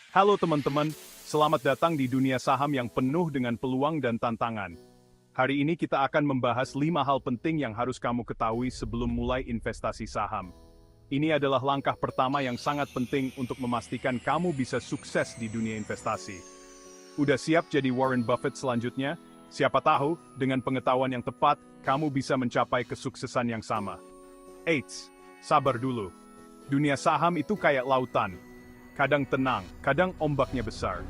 Halo teman-teman, selamat datang di dunia saham yang penuh dengan peluang dan tantangan. Hari ini kita akan membahas 5 hal penting yang harus kamu ketahui sebelum mulai investasi saham. Ini adalah langkah pertama yang sangat penting untuk memastikan kamu bisa sukses di dunia investasi. Udah siap jadi Warren Buffett selanjutnya? Siapa tahu, dengan pengetahuan yang tepat, kamu bisa mencapai kesuksesan yang sama. Eits, sabar dulu. Dunia saham itu kayak lautan. Kadang tenang, kadang ombaknya besar.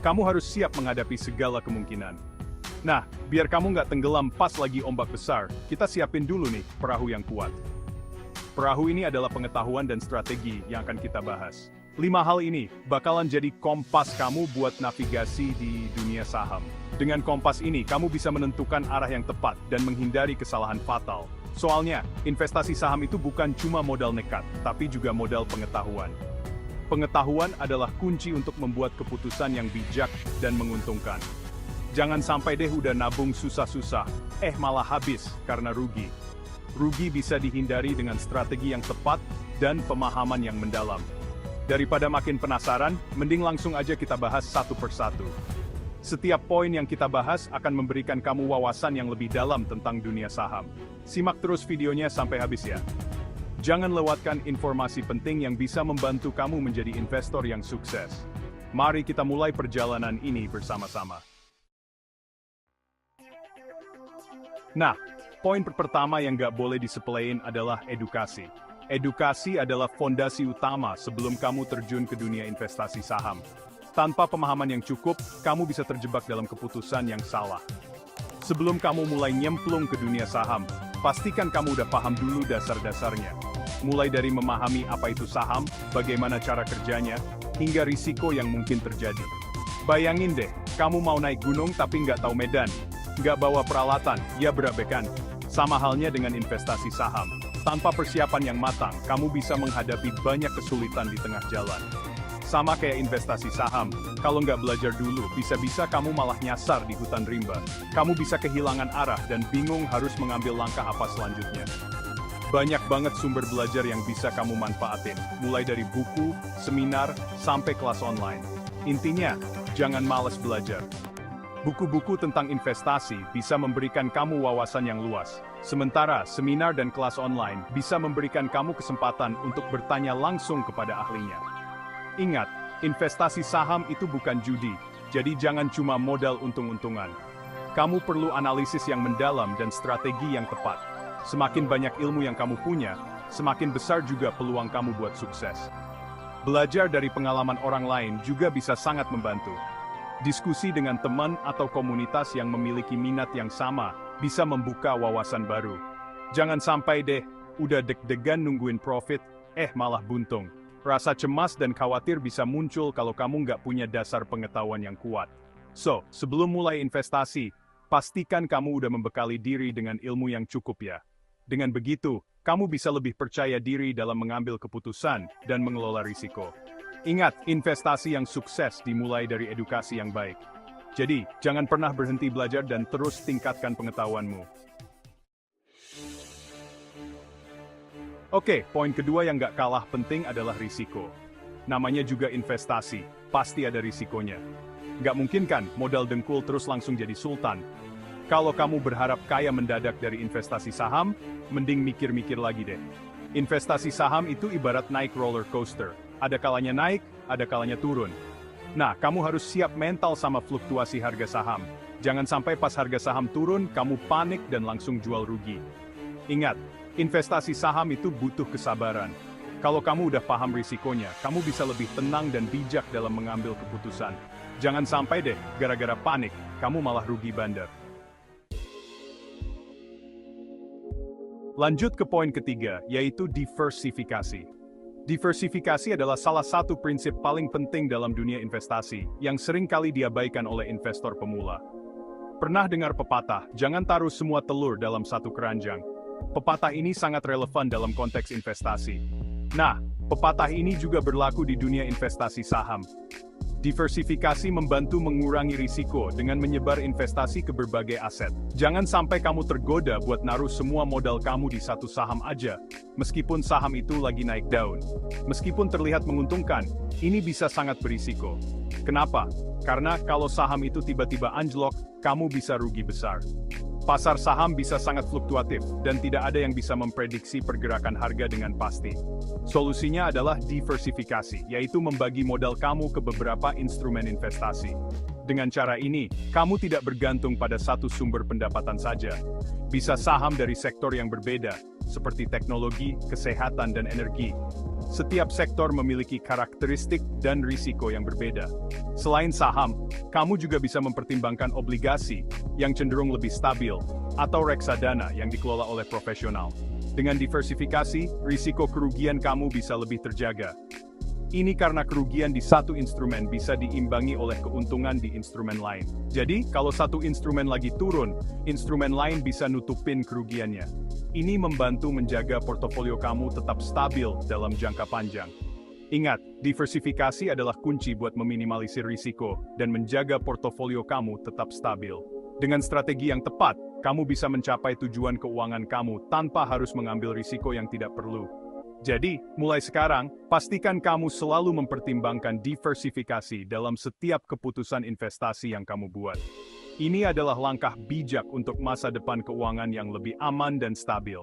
Kamu harus siap menghadapi segala kemungkinan. Nah, biar kamu nggak tenggelam pas lagi ombak besar, kita siapin dulu nih perahu yang kuat. Perahu ini adalah pengetahuan dan strategi yang akan kita bahas. 5 hal ini bakalan jadi kompas kamu buat navigasi di dunia saham. Dengan kompas ini, kamu bisa menentukan arah yang tepat dan menghindari kesalahan fatal. Soalnya, investasi saham itu bukan cuma modal nekat, tapi juga modal pengetahuan. Pengetahuan adalah kunci untuk membuat keputusan yang bijak dan menguntungkan. Jangan sampai deh udah nabung susah-susah, malah habis karena rugi. Rugi bisa dihindari dengan strategi yang tepat dan pemahaman yang mendalam. Daripada makin penasaran, mending langsung aja kita bahas satu persatu. Setiap poin yang kita bahas akan memberikan kamu wawasan yang lebih dalam tentang dunia saham. Simak terus videonya sampai habis ya. Jangan lewatkan informasi penting yang bisa membantu kamu menjadi investor yang sukses. Mari kita mulai perjalanan ini bersama-sama. Nah, poin pertama yang nggak boleh disepelein adalah edukasi. Edukasi adalah fondasi utama sebelum kamu terjun ke dunia investasi saham. Tanpa pemahaman yang cukup, kamu bisa terjebak dalam keputusan yang salah. Sebelum kamu mulai nyemplung ke dunia saham, pastikan kamu udah paham dulu dasar-dasarnya. Mulai dari memahami apa itu saham, bagaimana cara kerjanya, hingga risiko yang mungkin terjadi. Bayangin deh, kamu mau naik gunung tapi nggak tahu medan, nggak bawa peralatan, ya berabekan. Sama halnya dengan investasi saham. Tanpa persiapan yang matang, kamu bisa menghadapi banyak kesulitan di tengah jalan. Sama kayak investasi saham, kalau nggak belajar dulu, bisa-bisa kamu malah nyasar di hutan rimba. Kamu bisa kehilangan arah dan bingung harus mengambil langkah apa selanjutnya. Banyak banget sumber belajar yang bisa kamu manfaatin, mulai dari buku, seminar, sampai kelas online. Intinya, jangan malas belajar. Buku-buku tentang investasi bisa memberikan kamu wawasan yang luas. Sementara, seminar dan kelas online bisa memberikan kamu kesempatan untuk bertanya langsung kepada ahlinya. Ingat, investasi saham itu bukan judi, jadi jangan cuma modal untung-untungan. Kamu perlu analisis yang mendalam dan strategi yang tepat. Semakin banyak ilmu yang kamu punya, semakin besar juga peluang kamu buat sukses. Belajar dari pengalaman orang lain juga bisa sangat membantu. Diskusi dengan teman atau komunitas yang memiliki minat yang sama bisa membuka wawasan baru. Jangan sampai deh, udah deg-degan nungguin profit, malah buntung. Rasa cemas dan khawatir bisa muncul kalau kamu nggak punya dasar pengetahuan yang kuat. So, sebelum mulai investasi, pastikan kamu udah membekali diri dengan ilmu yang cukup ya. Dengan begitu, kamu bisa lebih percaya diri dalam mengambil keputusan dan mengelola risiko. Ingat, investasi yang sukses dimulai dari edukasi yang baik. Jadi, jangan pernah berhenti belajar dan terus tingkatkan pengetahuanmu. Oke, poin kedua yang nggak kalah penting adalah risiko. Namanya juga investasi, pasti ada risikonya. Nggak mungkin kan modal dengkul terus langsung jadi sultan. Kalau kamu berharap kaya mendadak dari investasi saham, mending mikir-mikir lagi deh. Investasi saham itu ibarat naik roller coaster. Ada kalanya naik, ada kalanya turun. Nah, kamu harus siap mental sama fluktuasi harga saham. Jangan sampai pas harga saham turun, kamu panik dan langsung jual rugi. Ingat, investasi saham itu butuh kesabaran. Kalau kamu udah paham risikonya, kamu bisa lebih tenang dan bijak dalam mengambil keputusan. Jangan sampai deh, gara-gara panik, kamu malah rugi bandar. Lanjut ke poin ketiga, yaitu diversifikasi. Diversifikasi adalah salah satu prinsip paling penting dalam dunia investasi, yang sering kali diabaikan oleh investor pemula. Pernah dengar pepatah, jangan taruh semua telur dalam satu keranjang. Pepatah ini sangat relevan dalam konteks investasi. Nah, pepatah ini juga berlaku di dunia investasi saham. Diversifikasi membantu mengurangi risiko dengan menyebar investasi ke berbagai aset. Jangan sampai kamu tergoda buat naruh semua modal kamu di satu saham aja, meskipun saham itu lagi naik daun. Meskipun terlihat menguntungkan, ini bisa sangat berisiko. Kenapa? Karena kalau saham itu tiba-tiba anjlok, kamu bisa rugi besar. Pasar saham bisa sangat fluktuatif, dan tidak ada yang bisa memprediksi pergerakan harga dengan pasti. Solusinya adalah diversifikasi, yaitu membagi modal kamu ke beberapa instrumen investasi. Dengan cara ini, kamu tidak bergantung pada satu sumber pendapatan saja. Bisa saham dari sektor yang berbeda, seperti teknologi, kesehatan, dan energi. Setiap sektor memiliki karakteristik dan risiko yang berbeda. Selain saham, kamu juga bisa mempertimbangkan obligasi yang cenderung lebih stabil, atau reksadana yang dikelola oleh profesional. Dengan diversifikasi, risiko kerugian kamu bisa lebih terjaga. Ini karena kerugian di satu instrumen bisa diimbangi oleh keuntungan di instrumen lain. Jadi, kalau satu instrumen lagi turun, instrumen lain bisa nutupin kerugiannya. Ini membantu menjaga portofolio kamu tetap stabil dalam jangka panjang. Ingat, diversifikasi adalah kunci buat meminimalisir risiko dan menjaga portofolio kamu tetap stabil. Dengan strategi yang tepat, kamu bisa mencapai tujuan keuangan kamu tanpa harus mengambil risiko yang tidak perlu. Jadi, mulai sekarang, pastikan kamu selalu mempertimbangkan diversifikasi dalam setiap keputusan investasi yang kamu buat. Ini adalah langkah bijak untuk masa depan keuangan yang lebih aman dan stabil.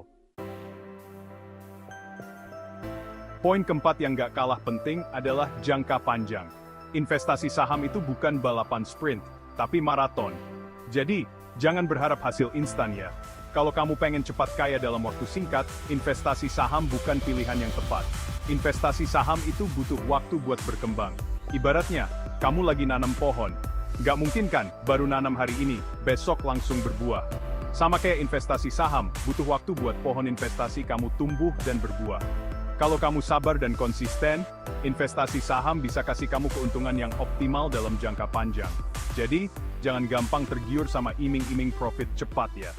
Poin keempat yang gak kalah penting adalah jangka panjang. Investasi saham itu bukan balapan sprint, tapi maraton. Jadi, jangan berharap hasil instan ya. Kalau kamu pengen cepat kaya dalam waktu singkat, investasi saham bukan pilihan yang tepat. Investasi saham itu butuh waktu buat berkembang. Ibaratnya, kamu lagi nanam pohon. Gak mungkin kan, baru nanam hari ini, besok langsung berbuah. Sama kayak investasi saham, butuh waktu buat pohon investasi kamu tumbuh dan berbuah. Kalau kamu sabar dan konsisten, investasi saham bisa kasih kamu keuntungan yang optimal dalam jangka panjang. Jadi, jangan gampang tergiur sama iming-iming profit cepat ya.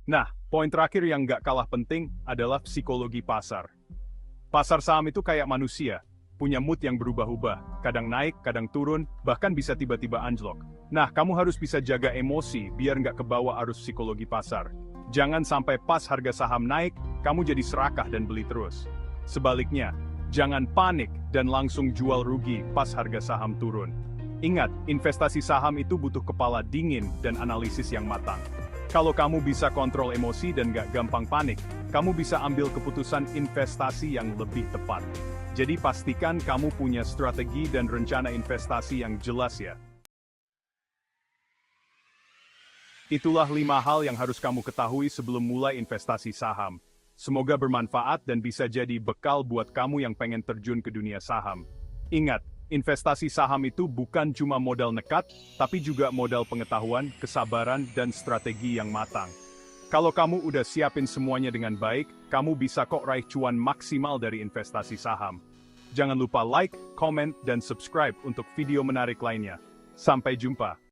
Nah, poin terakhir yang gak kalah penting adalah psikologi pasar. Pasar saham itu kayak manusia, punya mood yang berubah-ubah, kadang naik, kadang turun, bahkan bisa tiba-tiba anjlok. Nah, kamu harus bisa jaga emosi biar nggak kebawa arus psikologi pasar. Jangan sampai pas harga saham naik, kamu jadi serakah dan beli terus. Sebaliknya, jangan panik dan langsung jual rugi pas harga saham turun. Ingat, investasi saham itu butuh kepala dingin dan analisis yang matang. Kalau kamu bisa kontrol emosi dan gak gampang panik, kamu bisa ambil keputusan investasi yang lebih tepat. Jadi pastikan kamu punya strategi dan rencana investasi yang jelas ya. Itulah 5 hal yang harus kamu ketahui sebelum mulai investasi saham. Semoga bermanfaat dan bisa jadi bekal buat kamu yang pengen terjun ke dunia saham. Ingat, investasi saham itu bukan cuma modal nekat, tapi juga modal pengetahuan, kesabaran, dan strategi yang matang. Kalau kamu udah siapin semuanya dengan baik, kamu bisa kok raih cuan maksimal dari investasi saham. Jangan lupa like, comment, dan subscribe untuk video menarik lainnya. Sampai jumpa.